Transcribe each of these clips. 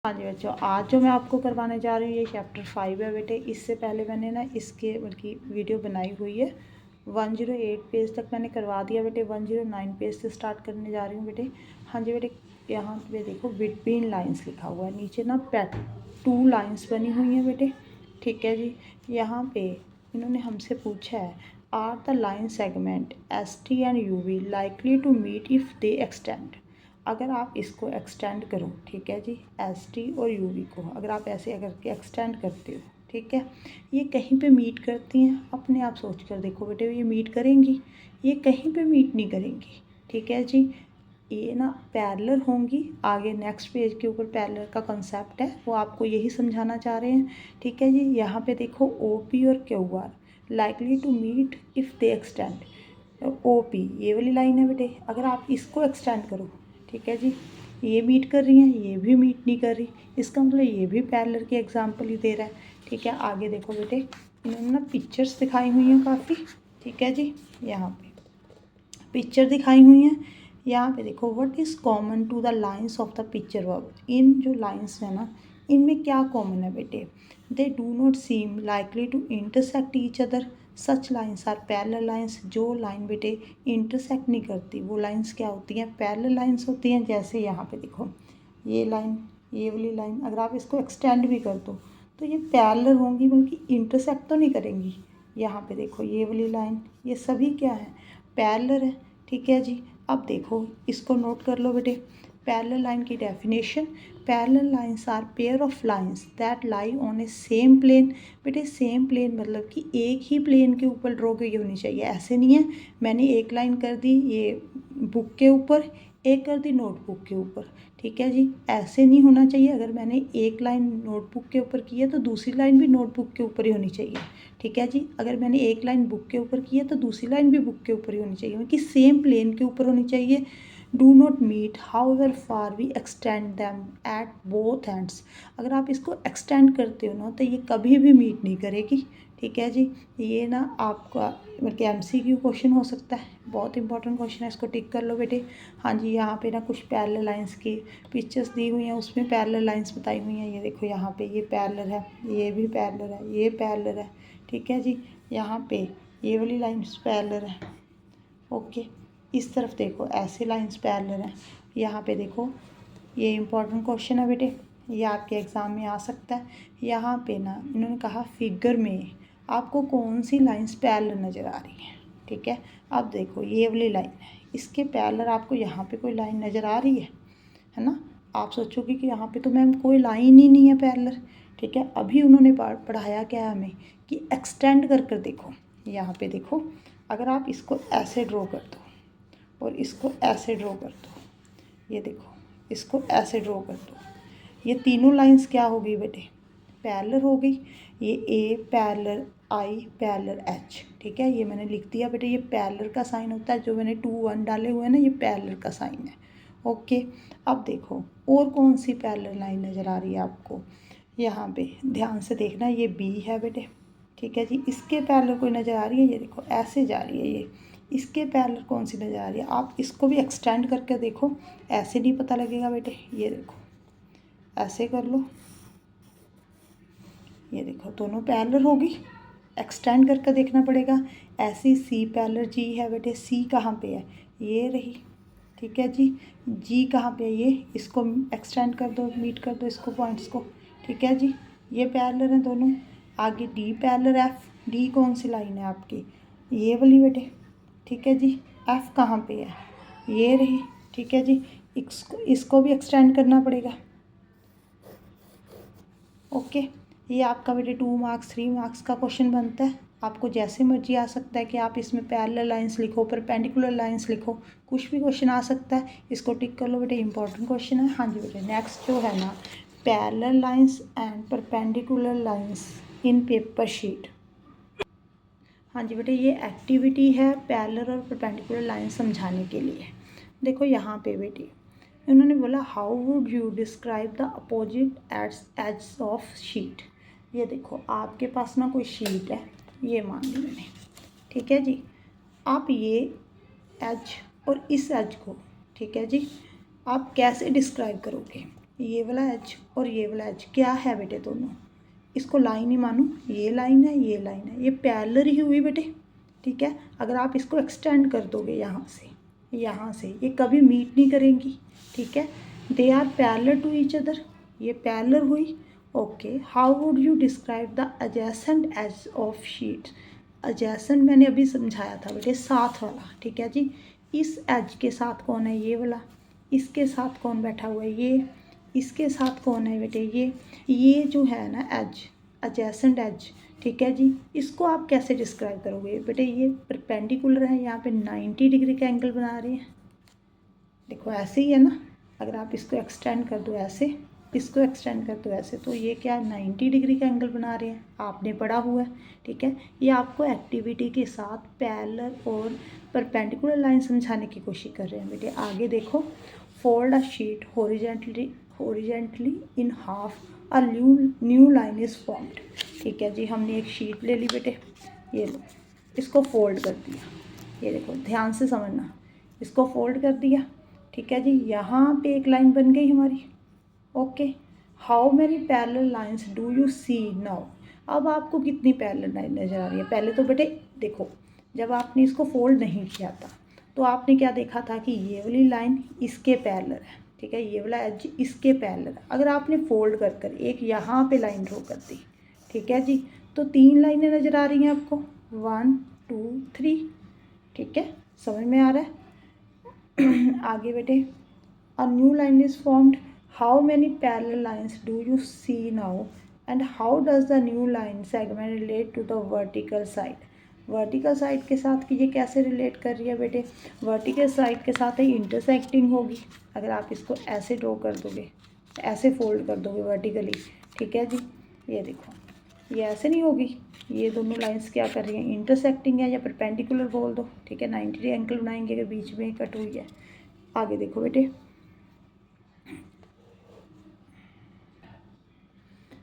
हाँ जी बच्चों, आज जो मैं आपको करवाने जा रही हूँ ये चैप्टर 5 है बेटे। इससे पहले मैंने ना इसके बल्कि वीडियो बनाई हुई है। 108 पेज तक मैंने करवा दिया बेटे। 109 पेज से स्टार्ट करने जा रही हूँ बेटे। हाँ जी बेटे, यहाँ पे देखो बिटवीन लाइंस लिखा हुआ है, नीचे ना 2 लाइंस बनी हुई हैं बेटे। ठीक है जी। यहाँ पे इन्होंने हमसे पूछा है, are the line segment ST and UV likely to meet if they extend. अगर आप इसको एक्सटेंड करो, ठीक है जी, ST और UV को अगर आप ऐसे करके एक्सटेंड करते हो, ठीक है, ये कहीं पे मीट करती हैं। अपने आप सोच कर देखो बेटे, ये मीट करेंगी? ये कहीं पे मीट नहीं करेंगी। ठीक है जी, ये ना पैरेलल होंगी। आगे नेक्स्ट पेज के ऊपर पैरेलल का कंसेप्ट है, वो आपको यही समझाना चाह रहे हैं। ठीक है जी, यहाँ पे देखो OP और QR likely to meet if they extend. OP ये वाली लाइन है बेटे, अगर आप इसको एक्सटेंड करो, ठीक है जी, ये मीट कर रही हैं, ये भी मीट नहीं कर रही। इसका मतलब ये भी पैरेलल की एग्जांपल ही दे रहा है। ठीक है, आगे देखो बेटे, इन्होंने ना पिक्चर्स दिखाई हुई हैं काफ़ी। ठीक है जी, यहाँ पे पिक्चर दिखाई हुई हैं। यहाँ पे देखो, what is common to the lines of the picture verb. इन जो लाइंस है ना, इनमें क्या कॉमन है बेटे? They do not seem likely to intersect each other. Such lines are parallel lines. जो लाइन बेटे इंटरसेक्ट नहीं करती वो लाइंस क्या होती हैं? पैरेलल लाइंस होती हैं। जैसे यहाँ पे देखो, ये लाइन, ये वाली लाइन अगर आप इसको एक्सटेंड भी कर दो तो ये पैरेलल होंगी, बल्कि इंटरसेक्ट तो नहीं करेंगी। यहाँ पे देखो, ये वाली लाइन, ये सभी क्या है? पैरेलल है। ठीक है जी, अब देखो इसको नोट कर लो बेटे। पैरेलल लाइन की definition, parallel lines are pair of lines that lie on a same plane. बेटे सेम प्लेन मतलब कि एक ही प्लेन के ऊपर ड्रॉ की होनी चाहिए। ऐसे नहीं है मैंने एक लाइन कर दी ये बुक के ऊपर, एक कर दी नोटबुक के ऊपर। ठीक है जी, ऐसे नहीं होना चाहिए। अगर मैंने एक लाइन नोटबुक के ऊपर की है तो दूसरी लाइन भी नोटबुक के ऊपर ही होनी चाहिए। ठीक है जी, अगर मैंने एक लाइन बुक के ऊपर की है तो दूसरी लाइन भी बुक के ऊपर ही होनी चाहिए, मतलब कि सेम प्लेन के ऊपर होनी चाहिए। Do not meet however far we extend them at both ends. अगर आप इसको एक्सटेंड करते हो ना तो ये कभी भी मीट नहीं करेगी। ठीक है जी, ये ना आपका मतलब MCQ क्वेश्चन हो सकता है, बहुत इंपॉर्टेंट क्वेश्चन है, इसको टिक कर लो बेटे। हाँ जी, यहाँ पे ना कुछ पैरेलल लाइंस की पिक्चर्स दी हुई हैं, उसमें पैरेलल लाइंस बताई हुई हैं। ये देखो, यहाँ पे ये पैरेलल है, ये भी पैरेलल है, ये पैरेलल है। ठीक है जी, यहाँ पे ये वाली लाइंस पैरेलल है। ओके, इस तरफ देखो ऐसे लाइंस पैरेलल हैं। यहाँ पे देखो, ये इंपॉर्टेंट क्वेश्चन है बेटे, ये आपके एग्ज़ाम में आ सकता है। यहाँ पे ना इन्होंने कहा फिगर में आपको कौन सी लाइंस पैरेलल नज़र आ रही हैं। ठीक है, अब देखो ये वाली लाइन है, इसके पैरेलल आपको यहाँ पे कोई लाइन नज़र आ रही है ना? आप सोचोगे कि यहाँ पे तो मैम कोई लाइन ही नहीं है पैरेलल। ठीक है, अभी उन्होंने पढ़ाया क्या है हमें कि एक्सटेंड कर कर देखो। यहाँ पे देखो, अगर आप इसको ऐसे ड्रॉ कर दो और इसको ऐसे ड्रॉ कर दो, ये देखो इसको ऐसे ड्रॉ कर दो, ये तीनों लाइंस क्या हो गई बेटे? पैरेलल हो गई। ये A parallel I parallel H। ठीक है, ये मैंने लिख दिया बेटे, ये पैरेलल का साइन होता है। जो मैंने 2 1 डाले हुए हैं ना, ये पैरेलल का साइन है। ओके, अब देखो और कौन सी पैरेलल लाइन नज़र आ रही है आपको? यहाँ पे ध्यान से देखना, ये B है बेटे। ठीक है जी, इसके पैरेलल कोई नज़र आ रही है? ये देखो ऐसे जा रही है ये, इसके पैरेलल कौन सी नज़र आ रही है? आप इसको भी एक्सटेंड करके देखो, ऐसे नहीं पता लगेगा बेटे। ये देखो ऐसे कर लो, ये देखो दोनों पैरेलल होगी। एक्सटेंड करके देखना पड़ेगा। ऐसी C पैरेलल G है बेटे, C कहाँ पे है? ये रही। ठीक है जी, G कहाँ पे है? ये, इसको एक्सटेंड कर दो, मीट कर दो इसको, पॉइंट्स को। ठीक है जी, ये पैरेलल हैं दोनों। आगे D पैरेलल F। D कौन सी लाइन है आपकी? ये वाली बेटे। ठीक है जी, F कहाँ पे है? ये रही। ठीक है जी, इसको भी एक्सटेंड करना पड़ेगा। ओके, ये आपका बेटे 2 मार्क्स 3 मार्क्स का क्वेश्चन बनता है। आपको जैसे मर्जी आ सकता है कि आप इसमें पैरेलल लाइंस लिखो, परपेंडिकुलर लाइंस लिखो, कुछ भी क्वेश्चन आ सकता है। इसको टिक कर लो बेटे, इंपॉर्टेंट क्वेश्चन है। हाँ जी बेटे, नेक्स्ट जो है ना, parallel lines and perpendicular lines in paper sheet. हाँ जी बेटे, ये एक्टिविटी है पैरेलल और परपेंडिकुलर लाइन समझाने के लिए। देखो यहाँ पे बेटे उन्होंने बोला, how would you describe the opposite edges of sheet. ये देखो आपके पास ना कोई शीट है, ये मान ली मैंने। ठीक है जी, आप ये एज और इस एज को, ठीक है जी, आप कैसे डिस्क्राइब करोगे? ये वाला एज और ये वाला एज क्या है बेटे दोनों, इसको लाइन ही मानो, ये लाइन है ये लाइन है, ये पैरेलल ही हुई बेटे, ठीक है। अगर आप इसको एक्सटेंड कर दोगे यहाँ से ये कभी मीट नहीं करेंगी, ठीक है। They are parallel to each other, ये पैरेलल हुई। Okay, how would you describe the adjacent edge of sheet. Adjacent मैंने अभी समझाया था बेटे, साथ वाला, ठीक है जी। इस एज के साथ कौन है, ये वाला, इसके साथ कौन बैठा हुआ है, ये, इसके साथ कौन है बेटे, ये जो है ना एज, एडजेसेंट एज, ठीक है जी। इसको आप कैसे डिस्क्राइब करोगे बेटे, ये परपेंडिकुलर है, यहाँ पे 90 डिग्री का एंगल बना रहे हैं, देखो ऐसे ही है ना। अगर आप इसको एक्सटेंड कर दो ऐसे, इसको एक्सटेंड कर दो ऐसे, तो ये क्या 90 डिग्री का एंगल बना रहे हैं, आपने पढ़ा हुआ है, ठीक है। ये आपको एक्टिविटी के साथ पैरेलल और परपेंडिकुलर लाइन समझाने की कोशिश कर रहे हैं बेटे। आगे देखो, fold a sheet horizontally in half, a new line is formed, ठीक है जी। हमने एक शीट ले ली बेटे, ये लो, इसको फोल्ड कर दिया, ये देखो ध्यान से समझना, इसको फोल्ड कर दिया, ठीक है जी। यहाँ पे एक लाइन बन गई हमारी। Okay, how many parallel lines do you see now. अब आपको कितनी पैरेलल लाइन नज़र आ रही है। पहले तो बेटे देखो, जब आपने इसको फोल्ड नहीं किया था तो आपने क्या देखा था कि ये वाली लाइन इसके पैरेलल है, ठीक है, ये वाला एज इसके पैरेलल है। अगर आपने फोल्ड कर कर एक यहाँ पे लाइन ड्रॉ कर दी, ठीक है जी, तो 3 लाइनें नज़र आ रही हैं आपको, 1 2 3, ठीक है, समझ में आ रहा है। आगे बेटे, a new line is formed, how many parallel lines do you see now and how does the new line segment relate to the vertical side. Vertical side के साथ कि ये कैसे रिलेट कर रही है बेटे, वर्टिकल साइड के साथ ही इंटरसेक्टिंग होगी। अगर आप इसको ऐसे ड्रॉ कर दोगे, ऐसे फोल्ड कर दोगे वर्टिकली, ठीक है जी, ये देखो, ये ऐसे नहीं होगी, ये दोनों लाइंस क्या कर रही हैं, इंटरसेक्टिंग है, या परपेंडिकुलर बोल दो, ठीक है। 90 एंगल बनाएंगे अगर बीच में कट हुई है। आगे देखो बेटे,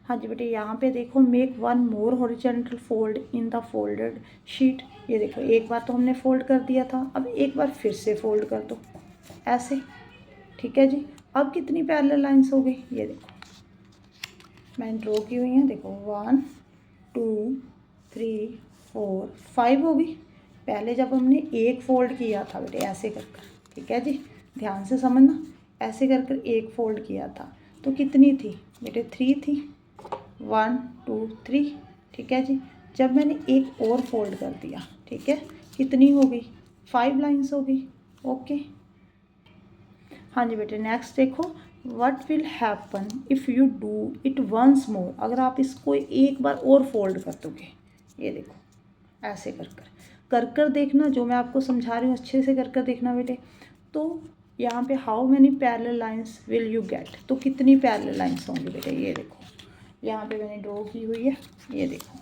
हाँ जी बेटे, यहाँ पे देखो, make 1 more horizontal fold in the folded sheet. ये देखो, एक बार तो हमने फोल्ड कर दिया था, अब एक बार फिर से फोल्ड कर दो ऐसे, ठीक है जी। अब कितनी पैरेलल लाइंस हो गई, ये देखो मैंने ड्रॉ की हुई हैं, देखो 1 2 3 4 5 हो गई। पहले जब हमने एक फोल्ड किया था बेटे ऐसे कर कर, ठीक है जी, ध्यान से समझना, ऐसे कर कर एक फोल्ड किया था तो कितनी थी बेटे, 3 थी, 1 2 3, ठीक है जी। जब मैंने एक और फोल्ड कर दिया, ठीक है, कितनी हो गई, 5 लाइंस हो गई। ओके, हाँ जी बेटे, नेक्स्ट देखो, what will happen if you do it once more. अगर आप इसको एक बार और फोल्ड कर दोगे, ये देखो ऐसे कर कर देखना, जो मैं आपको समझा रही हूँ अच्छे से कर देखना बेटे। तो यहाँ पे how many parallel lines will you gate, तो कितनी पैरेलल लाइंस होंगी बेटे, ये देखो यहाँ पे मैंने ड्रॉ की हुई है, ये देखो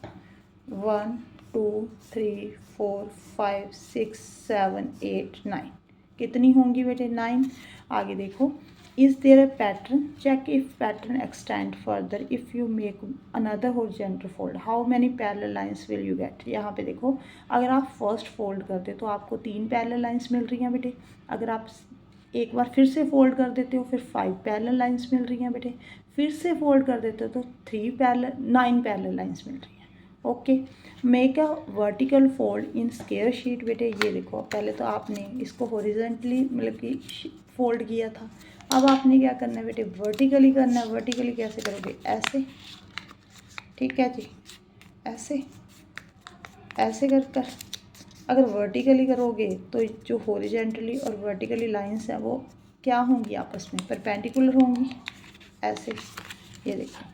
1 2 3 4 5 6 7 8 9, कितनी होंगी बेटे, 9। आगे देखो, is there a pattern, check if pattern extend further if you make another horizontal fold, how many parallel lines will you get. यहाँ पे देखो, अगर आप फर्स्ट फोल्ड कर दे तो आपको 3 पैरेलल लाइंस मिल रही हैं बेटे। अगर आप एक बार फिर से फोल्ड कर देते हो फिर 5 पैरेलल लाइंस मिल रही हैं बेटे। फिर से फोल्ड कर देते हो तो 9 पैरेलल लाइंस मिल रही हैं। Okay, make a vertical fold in square sheet बेटे। ये देखो, पहले तो आपने इसको हॉरिजॉन्टली मतलब कि फोल्ड किया था, अब आपने क्या करना है बेटे, वर्टिकली करना है। वर्टिकली कैसे करोगे, ऐसे, ठीक है जी, ऐसे ऐसे कर अगर वर्टिकली करोगे तो जो हॉरिजॉन्टली और वर्टिकली लाइंस हैं वो क्या होंगी, आपस में परपेंडिकुलर होंगी, ऐसे। ये देखो,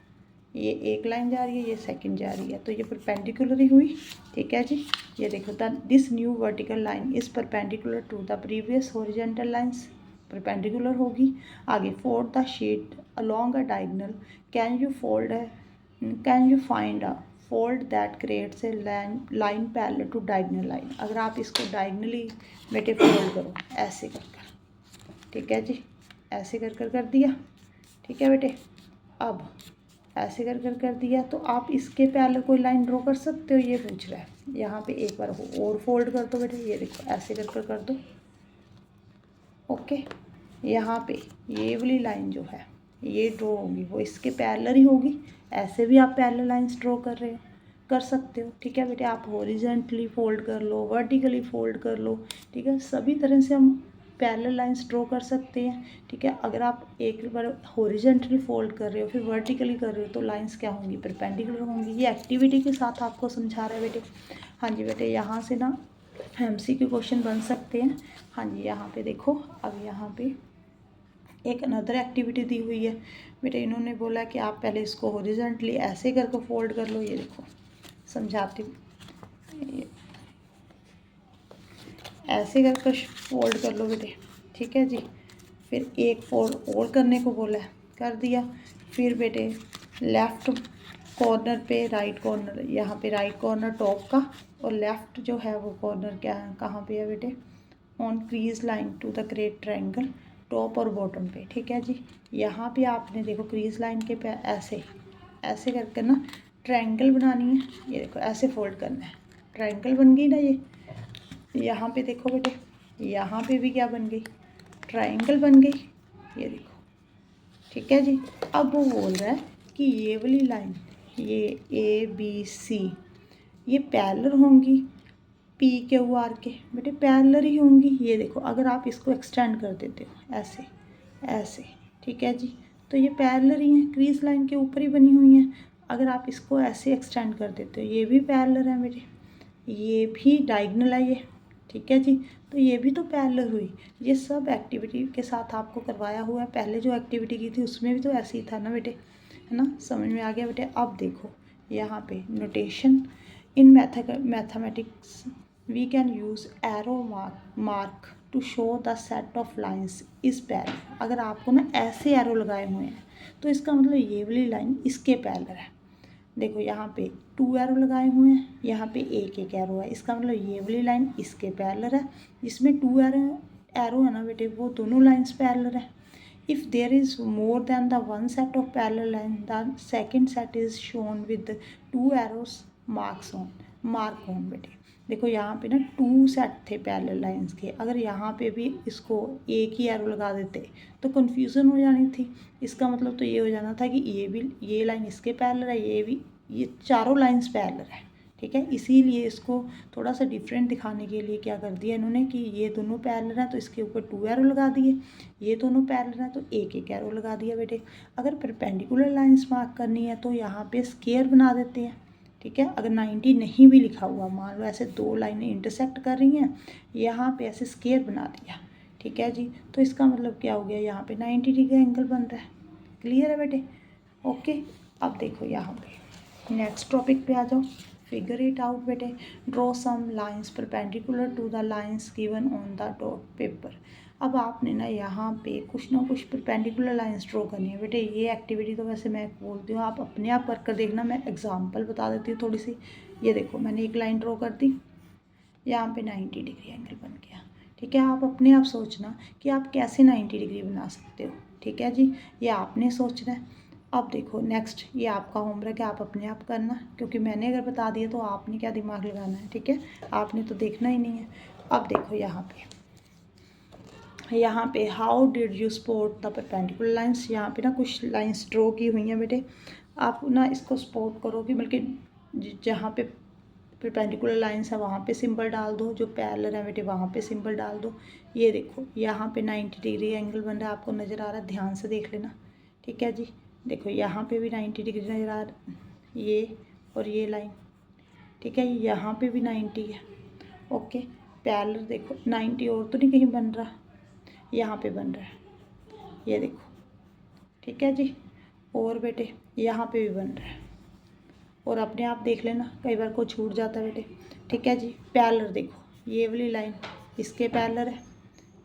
ये एक लाइन जा रही है, ये सेकंड जा रही है, तो ये परपेंडिकुलर ही हुई, ठीक है जी। ये देखो, this new vertical line is perpendicular to the previous horizontal lines, perpendicular होगी। आगे, fold the sheet along a diagonal, can you find a fold that creates a line parallel to diagonal line. अगर आप इसको diagonally बेटे fold करो ऐसे कर, ठीक है जी, ऐसे कर दिया, ठीक है बेटे। अब ऐसे कर दिया तो आप इसके पैरेलल कोई लाइन ड्रॉ कर सकते हो, ये पूछ रहा है। यहाँ पे एक बार और फोल्ड कर दो बेटे, ये देखो ऐसे कर दो। ओके, यहाँ पे ये वाली लाइन जो है ये ड्रॉ होगी वो इसके पैरेलल ही होगी। ऐसे भी आप पैरेलल लाइंस ड्रॉ कर सकते हो। ठीक है बेटे, आप हॉरिजॉन्टली फोल्ड कर लो, वर्टिकली फोल्ड कर लो। ठीक है, सभी तरह से हम पैरेलल लाइंस ड्रॉ कर सकते हैं। ठीक है, अगर आप एक बार हॉरिजॉन्टली फोल्ड कर रहे हो फिर वर्टिकली कर रहे हो तो लाइंस क्या होंगी, परपेंडिकुलर होंगी। ये एक्टिविटी के साथ आपको समझा रहा है बेटे। हाँ जी बेटे, यहाँ से ना MCQ क्वेश्चन बन सकते हैं। हाँ जी, यहाँ पे देखो, अब यहाँ पे एक अनदर एक्टिविटी दी हुई है बेटे। इन्होंने बोला कि आप पहले इसको हॉरिजॉन्टली ऐसे करके फोल्ड कर लो। ये देखो समझाती हूँ, ऐसे करके फोल्ड कर लो बेटे। ठीक है जी, फिर एक फोल्ड और करने को बोला है, कर दिया। फिर बेटे लेफ़्ट कॉर्नर पे राइट कॉर्नर, यहाँ पे राइट कॉर्नर टॉप का और लेफ़्ट जो है वो कॉर्नर क्या है, कहाँ पे है बेटे, on crease line to the create triangle top और बॉटम पे। ठीक है जी, यहाँ पे आपने देखो क्रीज लाइन के पे ऐसे ऐसे करके ना ट्रायंगल बनानी है। ये देखो ऐसे फोल्ड करना है, ट्रायंगल बन गई ना ये। यहाँ पे देखो बेटे, यहाँ पे भी क्या बन गई, ट्रायंगल बन गई। ये देखो, ठीक है जी। अब वो बोल रहा है कि ये वाली लाइन, ये ABC, ये पैरेलल होंगी PQR के, बेटे पैरेलल ही होंगी। ये देखो, अगर आप इसको एक्सटेंड कर देते हो ऐसे ऐसे, ठीक है जी, तो ये पैरेलल ही हैं, क्रीज लाइन के ऊपर ही बनी हुई हैं। अगर आप इसको ऐसे एक्सटेंड कर देते हो, ये भी पैरेलल है बेटे, ये भी डायगोनल है ये। ठीक है जी, तो ये भी तो पैरेलल हुई। ये सब एक्टिविटी के साथ आपको करवाया हुआ है। पहले जो एक्टिविटी की थी उसमें भी तो ऐसे ही था ना बेटे, है ना, समझ में आ गया बेटे। अब देखो यहाँ पे notation in mathematics we can use arrow mark to show the set of lines is parallel. अगर आपको ना ऐसे एरो लगाए हुए हैं तो इसका मतलब ये वाली लाइन इसके पैरेलल है। देखो यहाँ पे 2 एरो लगाए हुए हैं, यहाँ पे एक एरो है, इसका मतलब ये वाली लाइन इसके पैरेलल है। जिसमें 2 एरो है ना बेटे, वो दोनों लाइन्स पैरेलल है। If there is more than the one set of parallel line, the second set is shown with 2 arrows mark on बेटे। देखो यहाँ पे ना 2 सेट थे पैरेलल लाइंस के, अगर यहाँ पे भी इसको एक ही एरो लगा देते तो कन्फ्यूज़न हो जानी थी। इसका मतलब तो ये हो जाना था कि ये लाइन इसके पैरेलल है, ये चारों लाइंस पैरेलल है। ठीक है, इसीलिए इसको थोड़ा सा डिफरेंट दिखाने के लिए क्या कर दिया इन्होंने कि ये दोनों पैरेलल हैं तो इसके ऊपर 2 एरो लगा दिए, ये दोनों पैरेलल हैं तो एक एरो लगा दिया बेटे। अगर परपेंडिकुलर लाइंस मार्क करनी है तो यहाँ पे स्क्वायर बना देते हैं। ठीक है, अगर 90 नहीं भी लिखा हुआ, मान लो ऐसे 2 लाइनें इंटरसेक्ट कर रही हैं, यहाँ पे ऐसे स्क्वायर बना दिया। ठीक है जी, तो इसका मतलब क्या हो गया, यहाँ पे 90 डिग्री एंगल बन रहा है। क्लियर है बेटे? ओके, अब देखो यहाँ पे नेक्स्ट टॉपिक पे आ जाओ। फिगर इट आउट बेटे। Draw some lines perpendicular to the lines given on the dot paper. अब आपने ना यहाँ पे कुछ ना कुछ परपेंडिकुलर लाइंस ड्रॉ करनी है बेटे। ये एक्टिविटी तो वैसे मैं बोलती हूँ आप अपने आप कर देखना, मैं एग्जांपल बता देती हूँ थोड़ी सी। ये देखो मैंने एक लाइन ड्रॉ कर दी, यहाँ पे 90 डिग्री एंगल बन गया। ठीक है, आप अपने आप सोचना कि आप कैसे 90 डिग्री बना सकते हो। ठीक है जी, ये आपने सोचना है। अब देखो नेक्स्ट, ये आपका होमवर्क है, आप अपने आप करना, क्योंकि मैंने अगर बता दिया तो आपने क्या दिमाग लगाना है। ठीक है, आपने तो देखना ही नहीं है। अब देखो यहाँ पे how did you spot the perpendicular lines. यहाँ पे ना कुछ लाइंस ड्रॉ की हुई हैं बेटे, आप ना इसको स्पॉट करो कि बल्कि जहाँ पे परपेंडिकुलर लाइंस है वहाँ पे सिंबल डाल दो, जो पैरेलल है बेटे वहाँ पे सिंबल डाल दो। ये देखो यहाँ पे 90 डिग्री एंगल बन रहा है, आपको नज़र आ रहा है, ध्यान से देख लेना। ठीक है जी, देखो यहाँ पे भी 90 डिग्री नज़र आ रहा है, ये और ये लाइन। ठीक है, यहाँ पे भी 90 है। ओके, पैरेलल देखो 90 और तो नहीं कहीं बन रहा, यहाँ पे बन रहा है, ये देखो। ठीक है जी, और बेटे यहाँ पे भी बन रहा है, और अपने आप देख लेना, कई बार को छूट जाता है बेटे। ठीक है जी, पैरेलल देखो, ये वाली लाइन इसके पैरेलल है।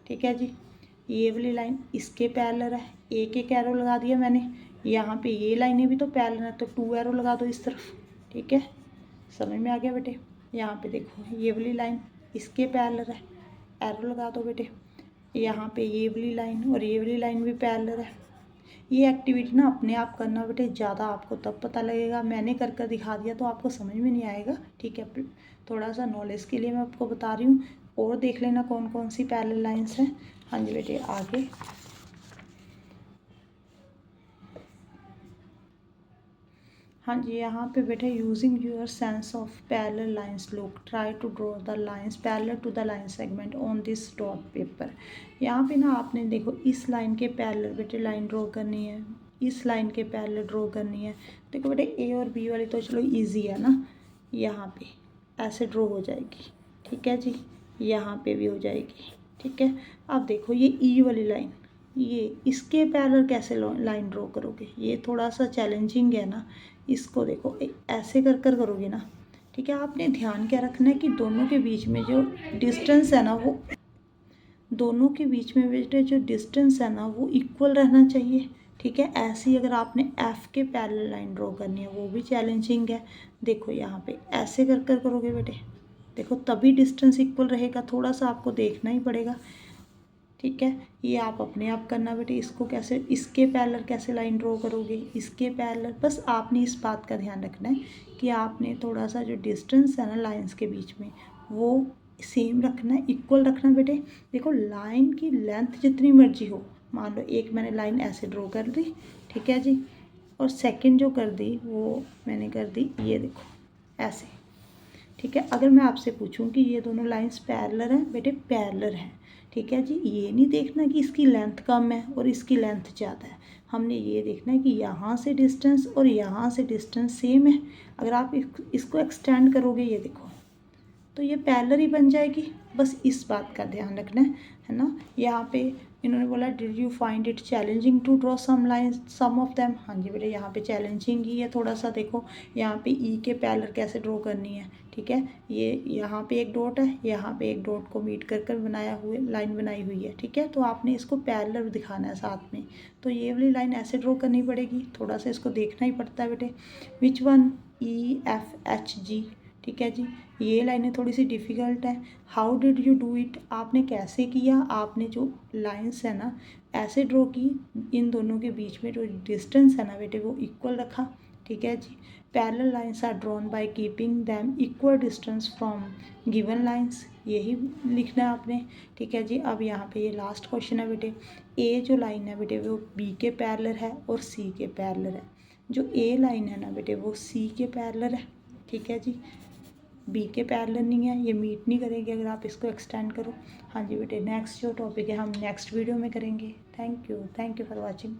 ठीक है जी, ये वाली लाइन इसके पैरेलल है, एक एरो लगा दिया मैंने। यहाँ पे ये लाइनें भी तो पैरेलल है तो 2 एरो लगा दो इस तरफ। ठीक है, समझ में आ गया बेटे। यहाँ पे देखो ये वाली लाइन इसके पैरेलल है, एरो लगा दो बेटे। यहाँ पे ये वाली लाइन और ये वाली लाइन भी पैरेलल है। ये एक्टिविटी ना अपने आप करना बेटे, ज़्यादा आपको तब पता लगेगा, मैंने कर दिखा दिया तो आपको समझ में नहीं आएगा। ठीक है, थोड़ा सा नॉलेज के लिए मैं आपको बता रही हूँ, और देख लेना कौन कौन सी पैरेलल लाइंस हैं। हाँ जी बेटे, आगे हाँ जी, यहाँ पे बेटा using your sense of parallel lines look try to draw the lines parallel to the line segment on this dot paper. यहाँ पे ना आपने देखो इस लाइन के पैरेलल बेटे लाइन ड्रॉ करनी है, इस लाइन के पैरेलल ड्रॉ करनी है। देखो बेटे ए और बी वाली तो चलो इजी है ना, यहाँ पे ऐसे ड्रॉ हो जाएगी, ठीक है जी, यहाँ पे भी हो जाएगी, ठीक है। अब देखो ये ई वाली लाइन, ये इसके पैरेलल कैसे लाइन ड्रॉ करोगे, ये थोड़ा सा चैलेंजिंग है ना। इसको देखो ऐसे कर कर करोगे ना, ठीक है। आपने ध्यान क्या रखना है कि दोनों के बीच में जो डिस्टेंस है ना, वो दोनों के बीच में बेटे जो डिस्टेंस है ना वो इक्वल रहना चाहिए, ठीक है। ऐसे ही अगर आपने एफ़ के पैरेलल लाइन ड्रॉ करनी है वो भी चैलेंजिंग है। देखो यहाँ पे ऐसे कर कर करोगे बेटे, देखो तभी डिस्टेंस इक्वल रहेगा, थोड़ा सा आपको देखना ही पड़ेगा, ठीक है। ये आप अपने आप करना बेटे। इसको कैसे, इसके पैरेलल कैसे लाइन ड्रॉ करोगे, इसके पैरेलल, बस आपने इस बात का ध्यान रखना है कि आपने थोड़ा सा जो डिस्टेंस है ना लाइंस के बीच में वो सेम रखना है, इक्वल रखना बेटे। देखो लाइन की लेंथ जितनी मर्जी हो, मान लो एक मैंने लाइन ऐसे ड्रॉ कर दी, ठीक है जी, और सेकंड जो कर दी वो मैंने कर दी ये देखो ऐसे, ठीक है। अगर मैं आपसे पूछूं कि ये दोनों लाइंस पैरेलल हैं बेटे, पैरेलल हैं, ठीक है जी। ये नहीं देखना कि इसकी लेंथ कम है और इसकी लेंथ ज़्यादा है, हमने ये देखना है कि यहाँ से डिस्टेंस और यहाँ से डिस्टेंस सेम है। अगर आप इसको एक्सटेंड करोगे ये देखो तो ये पैरेलल ही बन जाएगी, बस इस बात का ध्यान रखना है ना। यहाँ पे इन्होंने बोला did you find it challenging to draw some lines some of them. हाँ जी बेटे यहाँ पे चैलेंजिंग ही है थोड़ा सा। देखो यहाँ पे ई के पैरेलल कैसे ड्रॉ करनी है, ठीक है। ये यहाँ पे एक डॉट है, यहाँ पे एक डॉट को मीट कर कर बनाया हुए लाइन बनाई हुई है, ठीक है। तो आपने इसको पैरेलल दिखाना है साथ में, तो ये वाली लाइन ऐसे ड्रॉ करनी पड़ेगी, थोड़ा सा इसको देखना ही पड़ता है बेटे। Which one, E F H G, ठीक है जी। ये लाइनें थोड़ी सी डिफ़िकल्ट है। How did you do it, आपने कैसे किया, आपने जो लाइंस है ना ऐसे ड्रॉ की, इन दोनों के बीच में जो डिस्टेंस है ना बेटे वो इक्वल रखा, ठीक है जी। Parallel lines are drawn by keeping them equal distance from given lines, यही लिखना है आपने, ठीक है जी। अब यहाँ पे ये लास्ट क्वेश्चन है बेटे, ए जो लाइन है बेटे वो बी के पैरेलल है और सी के पैरेलल है। जो ए लाइन है ना बेटे वो सी के पैरेलल है, ठीक है जी, बी के पैरेलल नहीं है, ये मीट नहीं करेगी अगर आप इसको एक्सटेंड करो। हाँ जी बेटे, नेक्स्ट जो टॉपिक है हम नेक्स्ट वीडियो में करेंगे। Thank you for watching.